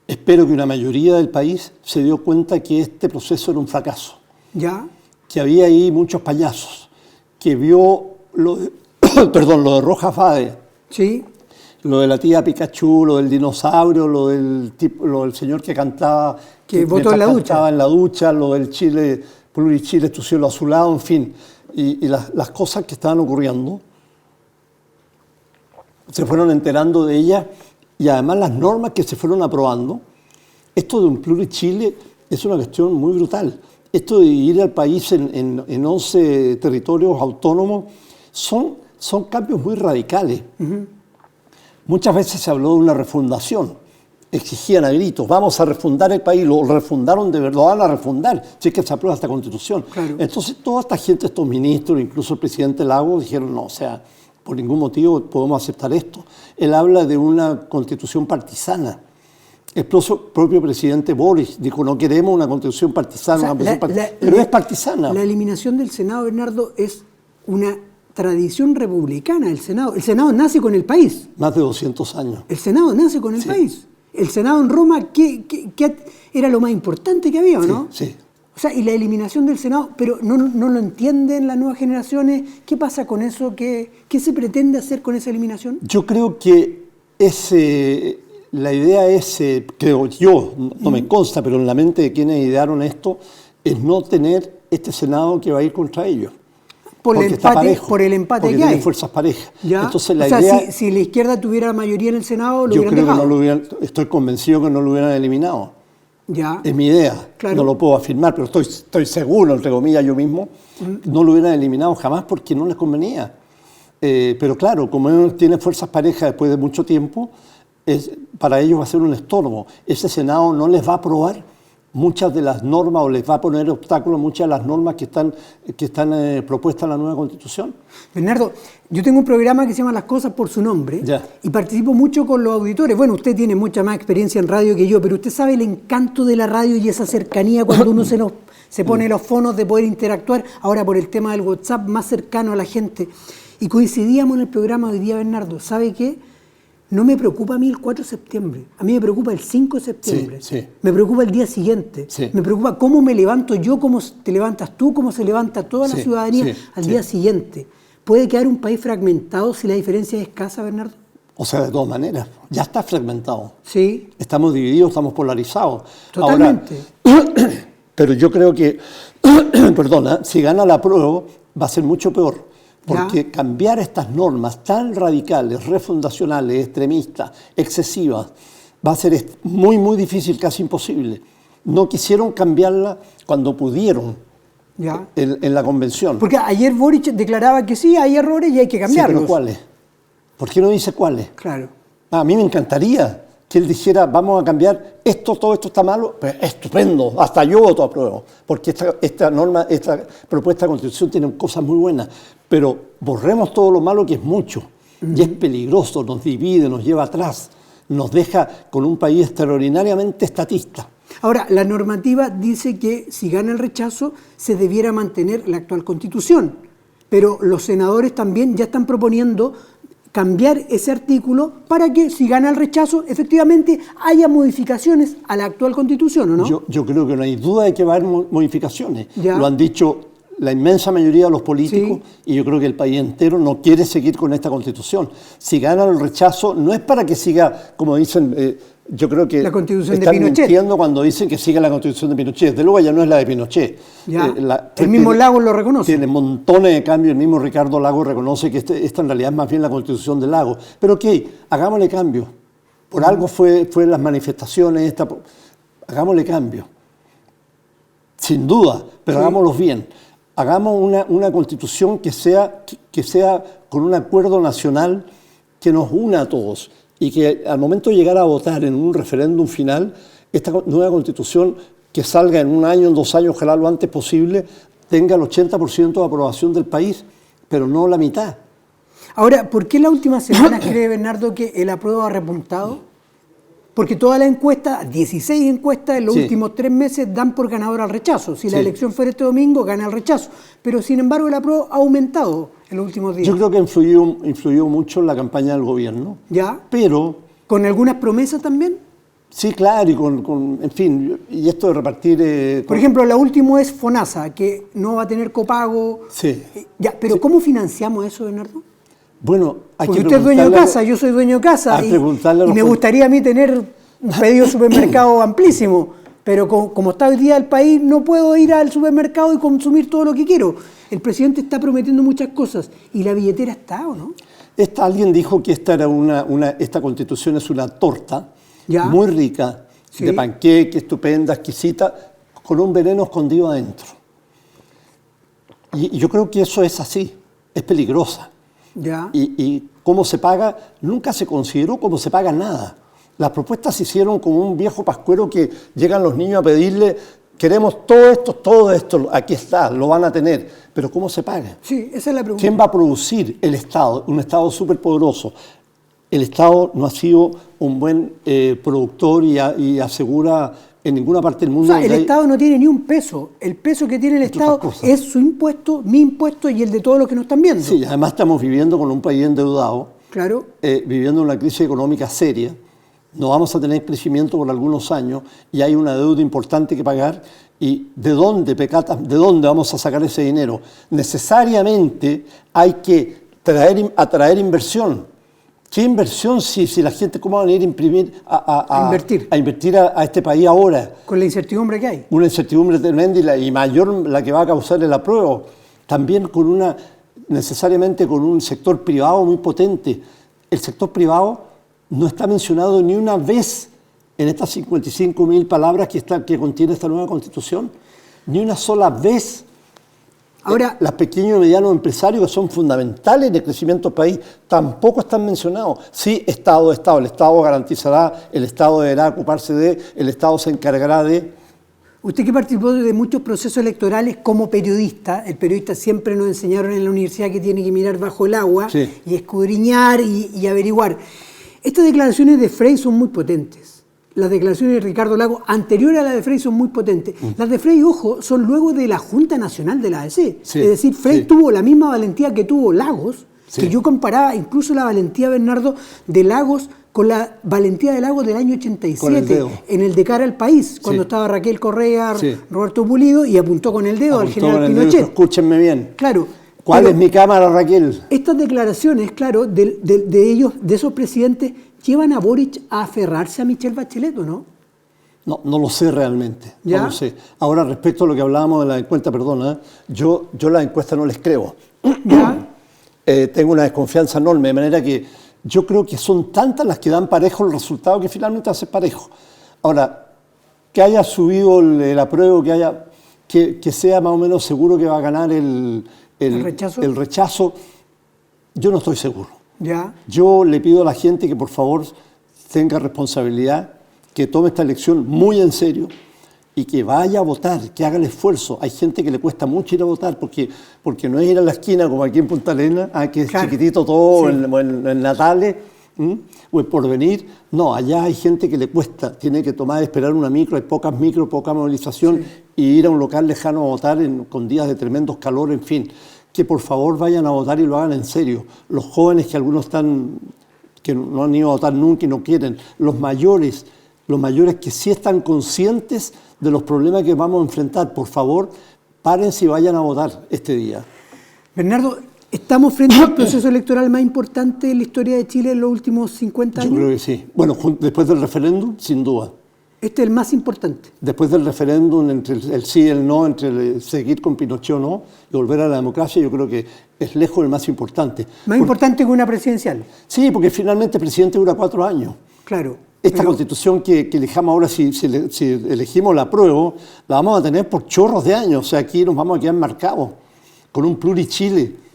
espero que una mayoría del país, se dio cuenta que este proceso era un fracaso. ¿Ya? Que había ahí muchos payasos, que vio lo de, lo de Roja Fade, ¿Sí? lo de la tía Pikachu, lo del dinosaurio, lo del señor que cantaba, Que votó en la ducha. cantaba en la ducha, lo del Chile, Plurichile, tu cielo azulado, en fin, y las cosas que estaban ocurriendo, se fueron enterando de ellas, y además las normas que se fueron aprobando. Esto de un Plurichile es una cuestión muy brutal. Esto de dividir al país en 11 territorios autónomos son cambios muy radicales. Muchas veces se habló de una refundación. Exigían a gritos, vamos a refundar el país. Lo refundaron de verdad, lo van a refundar si es que se aprueba esta constitución. Claro. Entonces toda esta gente, estos ministros, incluso el presidente Lagos, dijeron no, o sea, por ningún motivo podemos aceptar esto. Él habla de una constitución partisana. El propio presidente Boris dijo, no queremos una constitución partisana, pero es partisana. La eliminación del Senado, Bernardo, es una tradición republicana del Senado. El Senado nace con el país. Más de 200 años. El Senado nace con el país. El Senado en Roma, ¿qué era lo más importante que había, no? Sí. O sea, y la eliminación del Senado, pero no lo entienden las nuevas generaciones. ¿Qué pasa con eso? ¿Qué se pretende hacer con esa eliminación? Yo creo que la idea es, creo yo, no me consta, pero en la mente de quienes idearon esto, es no tener este Senado que va a ir contra ellos. Por el empate porque que hay. tiene fuerzas parejas. ¿Ya? Entonces, o sea, si la izquierda tuviera mayoría en el Senado, lo yo hubieran creo dejado. que no lo hubieran, estoy convencido que no lo hubieran eliminado. Ya. Es mi idea, Claro. no lo puedo afirmar, pero estoy seguro, entre comillas, yo mismo, no lo hubieran eliminado jamás porque no les convenía. Pero claro, como él tiene fuerzas parejas después de mucho tiempo, para ellos va a ser un estorbo. Ese Senado no les va a aprobar muchas de las normas o les va a poner obstáculos a muchas de las normas que están propuestas en la nueva Constitución. Bernardo, yo tengo un programa que se llama Las Cosas por su Nombre y participo mucho con los auditores. Bueno, usted tiene mucha más experiencia en radio que yo, pero usted sabe el encanto de la radio y esa cercanía cuando uno se pone los fonos de poder interactuar, ahora por el tema del WhatsApp, más cercano a la gente. Y coincidíamos en el programa hoy día, Bernardo. ¿Sabe qué? No me preocupa a mí el 4 de septiembre, a mí me preocupa el 5 de septiembre, Sí. Me preocupa el día siguiente, Sí. Me preocupa cómo me levanto yo, cómo te levantas tú, cómo se levanta toda la ciudadanía al día siguiente. ¿Puede quedar un país fragmentado si la diferencia es escasa, Bernardo? O sea, de todas maneras, ya está fragmentado. Sí. Estamos divididos, estamos polarizados. Totalmente. Ahora, pero yo creo que, perdona, si gana la prueba va a ser mucho peor. Porque cambiar estas normas tan radicales, refundacionales, extremistas, excesivas, va a ser muy, muy difícil, casi imposible. No quisieron cambiarla cuando pudieron en la convención. Porque ayer Boric declaraba que sí, hay errores y hay que cambiarlos. Sí, pero ¿cuáles? ¿Por qué no dice cuáles? Claro. A mí me encantaría que él dijera, vamos a cambiar todo esto está malo, pues estupendo, hasta yo voto a prueba, porque esta propuesta de constitución tiene cosas muy buenas, pero borremos todo lo malo que es mucho, y es peligroso, nos divide, nos lleva atrás, nos deja con un país extraordinariamente estatista. Ahora, la normativa dice que si gana el rechazo se debiera mantener la actual constitución, pero los senadores también ya están proponiendo cambiar ese artículo para que, si gana el rechazo, efectivamente haya modificaciones a la actual Constitución, ¿o no? Yo creo que no hay duda de que va a haber modificaciones. Ya. Lo han dicho la inmensa mayoría de los políticos y yo creo que el país entero no quiere seguir con esta Constitución. Si gana el rechazo, no es para que siga, como dicen, Yo creo que la Constitución de están Pinochet. mintiendo cuando dicen que sigue la Constitución de Pinochet. Desde luego ya no es la de Pinochet. Ya. El mismo Lagos lo reconoce. Tiene montones de cambios. El mismo Ricardo Lagos reconoce que esta en realidad es más bien la Constitución de Lagos. Pero ok, hagámosle cambio. Por algo fue las manifestaciones. Hagámosle cambio. Sin duda, pero hagámoslos bien. Hagamos una Constitución que sea con un acuerdo nacional que nos una a todos. Y que al momento de llegar a votar en un referéndum final, esta nueva Constitución que salga en 1 año, en 2 años, ojalá lo antes posible, tenga el 80% de aprobación del país, pero no la mitad. Ahora, ¿por qué la última semana cree Bernardo que el apruebo ha repuntado? Porque todas las encuestas, 16 encuestas en los últimos 3 meses dan por ganador al rechazo. Si la elección fuera este domingo, gana el rechazo. Pero sin embargo el apruebo ha aumentado en los últimos días. Yo creo que influyó mucho en la campaña del gobierno. ¿Ya? Pero... ¿Con algunas promesas también? Sí, claro, y en fin, y esto de repartir... Por ejemplo, la última es FONASA, que no va a tener copago. Sí. Ya, pero ¿cómo financiamos eso, Bernardo? Bueno, porque usted es dueño de casa, yo soy dueño de casa, y me gustaría a mí tener un pedido de supermercado amplísimo, pero como está hoy día el país, no puedo ir al supermercado y consumir todo lo que quiero. El presidente está prometiendo muchas cosas, y la billetera está, ¿o no? Alguien dijo que esta Constitución es una torta muy rica, de panqueque, estupenda, exquisita, con un veneno escondido adentro. Y yo creo que eso es así, es peligrosa. Ya. Y cómo se paga, nunca se consideró cómo se paga nada. Las propuestas se hicieron como un viejo pascuero que llegan los niños a pedirle, queremos todo esto, aquí está, lo van a tener, pero ¿cómo se paga? Sí, esa es la pregunta. ¿Quién va a producir? El Estado, un Estado súper poderoso. El Estado no ha sido un buen productor y asegura en ninguna parte del mundo... O sea, el Estado no tiene ni un peso. El peso que tiene el Estado es su impuesto, mi impuesto y el de todos los que nos están viendo. Sí, además estamos viviendo con un país endeudado, claro, viviendo una crisis económica seria. No vamos a tener crecimiento por algunos años y hay una deuda importante que pagar. ¿Y de dónde, Pecata, de dónde vamos a sacar ese dinero? Necesariamente hay que atraer inversión. ¿Qué inversión si la gente cómo va a venir a invertir a este país ahora? Con la incertidumbre que hay. Una incertidumbre tremenda y mayor la que va a causar el apruebo. También necesariamente con un sector privado muy potente. El sector privado no está mencionado ni una vez en estas 55.000 palabras que contiene esta nueva Constitución. Ni una sola vez. Ahora, los pequeños y medianos empresarios que son fundamentales en el crecimiento del país tampoco están mencionados. Sí, Estado, el Estado garantizará, el Estado deberá ocuparse de, el Estado se encargará de... Usted que participó de muchos procesos electorales como periodista, el periodista siempre nos enseñaron en la universidad que tiene que mirar bajo el agua y escudriñar y averiguar. Estas declaraciones de Frey son muy potentes. Las declaraciones de Ricardo Lagos, anteriores a las de Frey, son muy potentes. Las de Frey, ojo, son luego de la Junta Nacional de la ADC. Sí, es decir, Frey tuvo la misma valentía que tuvo Lagos, que yo comparaba incluso la valentía, Bernardo, de Lagos con la valentía de Lagos del año 87, en el de cara al país, cuando estaba Raquel Correa, Roberto Pulido, y apuntó con el dedo al general Pinochet. Escúchenme bien. Claro. ¿Cuál es mi cámara, Raquel? Estas declaraciones, claro, de ellos, de esos presidentes, llevan a Boric a aferrarse a Michelle Bachelet, ¿o no? No lo sé realmente. ¿Ya? No lo sé. Ahora, respecto a lo que hablábamos de la encuesta, perdona, yo las encuestas no les creo. ¿Ya? Tengo una desconfianza enorme, de manera que yo creo que son tantas las que dan parejo el resultado que finalmente hace parejo. Ahora, que haya subido el apruebo, que sea más o menos seguro que va a ganar el rechazo, yo no estoy seguro. ¿Ya? Yo le pido a la gente que por favor tenga responsabilidad, que tome esta elección muy en serio y que vaya a votar, que haga el esfuerzo. Hay gente que le cuesta mucho ir a votar porque no es ir a la esquina como aquí en Punta Arenas, que es chiquitito todo, en Natales, o en Porvenir. No, allá hay gente que le cuesta, tiene que esperar una micro, hay pocas micros, poca movilización, y ir a un local lejano a votar con días de tremendos calor, en fin. Que por favor vayan a votar y lo hagan en serio. Los jóvenes que algunos que no han ido a votar nunca y no quieren. Los mayores que sí están conscientes de los problemas que vamos a enfrentar. Por favor, párense y vayan a votar este día. Bernardo, ¿Estamos frente al proceso electoral más importante en la historia de Chile en los últimos 50 años? Yo creo que sí. Bueno, después del referéndum, sin duda. Este es el más importante. Después del referéndum, entre el sí y el no, entre el seguir con Pinochet o no, y volver a la democracia, yo creo que es lejos el más importante. Más importante que una presidencial. Sí, porque finalmente el presidente dura 4 años. Claro. Esta constitución que elijamos ahora, si elegimos la apruebo, la vamos a tener por chorros de años. O sea, aquí nos vamos a quedar marcados con un plurichile.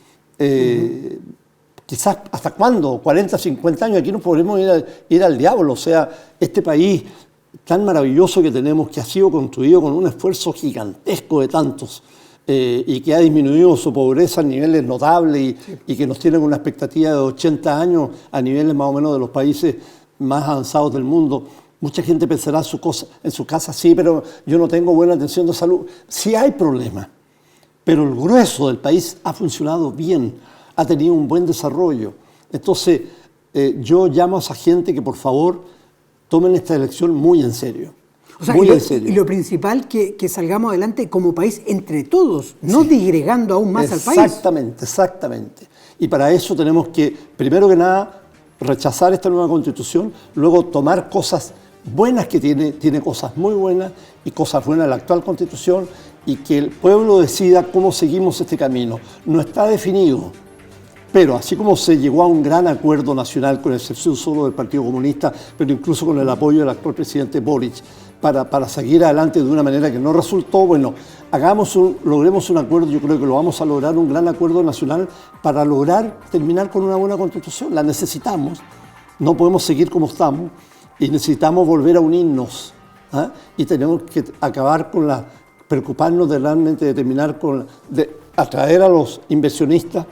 Quizás hasta cuándo, 40, 50 años, aquí nos podremos ir al diablo. O sea, este país tan maravilloso que tenemos, que ha sido construido con un esfuerzo gigantesco de tantos y que ha disminuido su pobreza a niveles notables y que nos tienen una expectativa de 80 años a niveles más o menos de los países más avanzados del mundo. Mucha gente pensará en su casa, sí, pero yo no tengo buena atención de salud. Sí hay problemas, pero el grueso del país ha funcionado bien, ha tenido un buen desarrollo. Entonces, yo llamo a esa gente que por favor tomen esta elección muy en serio. O sea, muy en serio. Y lo principal, que salgamos adelante como país entre todos, no disgregando aún más al país. Exactamente, exactamente. Y para eso tenemos que, primero que nada, rechazar esta nueva constitución, luego tomar cosas buenas que tiene cosas muy buenas y cosas buenas de la actual constitución, y que el pueblo decida cómo seguimos este camino. No está definido, pero así como se llegó a un gran acuerdo nacional, con excepción solo del Partido Comunista, pero incluso con el apoyo del actual presidente Boric, para seguir adelante de una manera que no resultó, bueno, logremos un acuerdo. Yo creo que lo vamos a lograr, un gran acuerdo nacional para lograr terminar con una buena constitución. La necesitamos, no podemos seguir como estamos y necesitamos volver a unirnos, ¿ah? Y tenemos que acabar con preocuparnos de realmente de terminar de atraer a los inversionistas,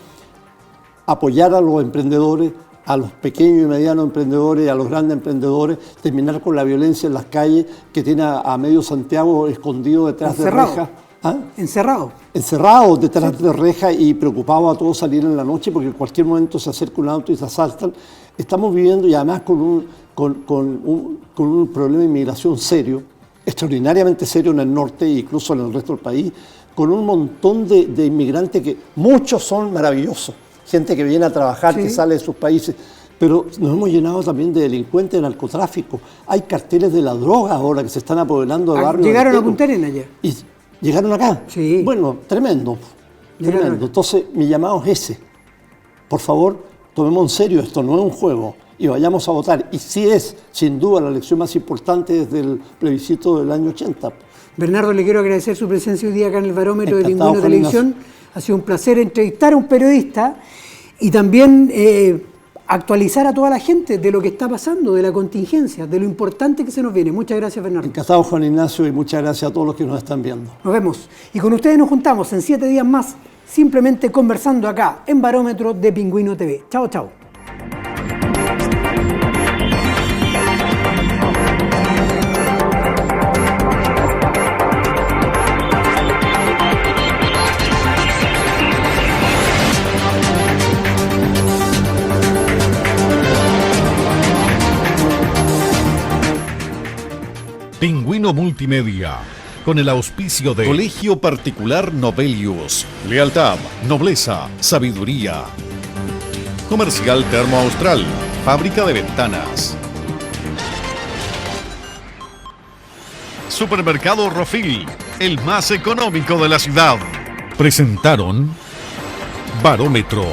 apoyar a los emprendedores, a los pequeños y medianos emprendedores, a los grandes emprendedores, terminar con la violencia en las calles que tiene a medio Santiago escondido detrás de rejas. ¿Ah? Encerrados detrás de rejas y preocupados a todos salir en la noche porque en cualquier momento se acerca un auto y se asaltan. Estamos viviendo, y además con un problema de inmigración serio, extraordinariamente serio en el norte e incluso en el resto del país, con un montón de inmigrantes que muchos son maravillosos. Gente que viene a trabajar, que sale de sus países, pero nos hemos llenado también de delincuentes, de narcotráfico. Hay carteles de la droga ahora que se están apoderando de barrios. ¿Llegaron a Punta Arenas ya? Y llegaron acá. Sí. Bueno, tremendo. Entonces, mi llamado es ese. Por favor, tomemos en serio esto, no es un juego, y vayamos a votar. Y sí es, sin duda, la elección más importante desde el plebiscito del año 80. Bernardo, le quiero agradecer su presencia hoy día acá en el Barómetro de Pingüino Televisión. Ha sido un placer entrevistar a un periodista y también actualizar a toda la gente de lo que está pasando, de la contingencia, de lo importante que se nos viene. Muchas gracias, Bernardo. Encantado, Juan Ignacio, y muchas gracias a todos los que nos están viendo. Nos vemos. Y con ustedes nos juntamos en 7 días más, simplemente conversando acá en Barómetro de Pingüino TV. Chao, chao. Pingüino Multimedia, con el auspicio de Colegio Particular Novelius. Lealtad, nobleza, sabiduría. Comercial Termo Austral, fábrica de ventanas. Supermercado Rofil, el más económico de la ciudad. Presentaron Barómetro,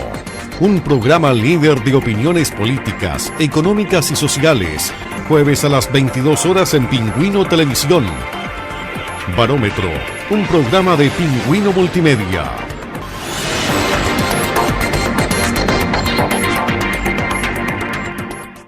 un programa líder de opiniones políticas, económicas y sociales. Jueves a las 22 horas en Pingüino Televisión. Barómetro, un programa de Pingüino Multimedia.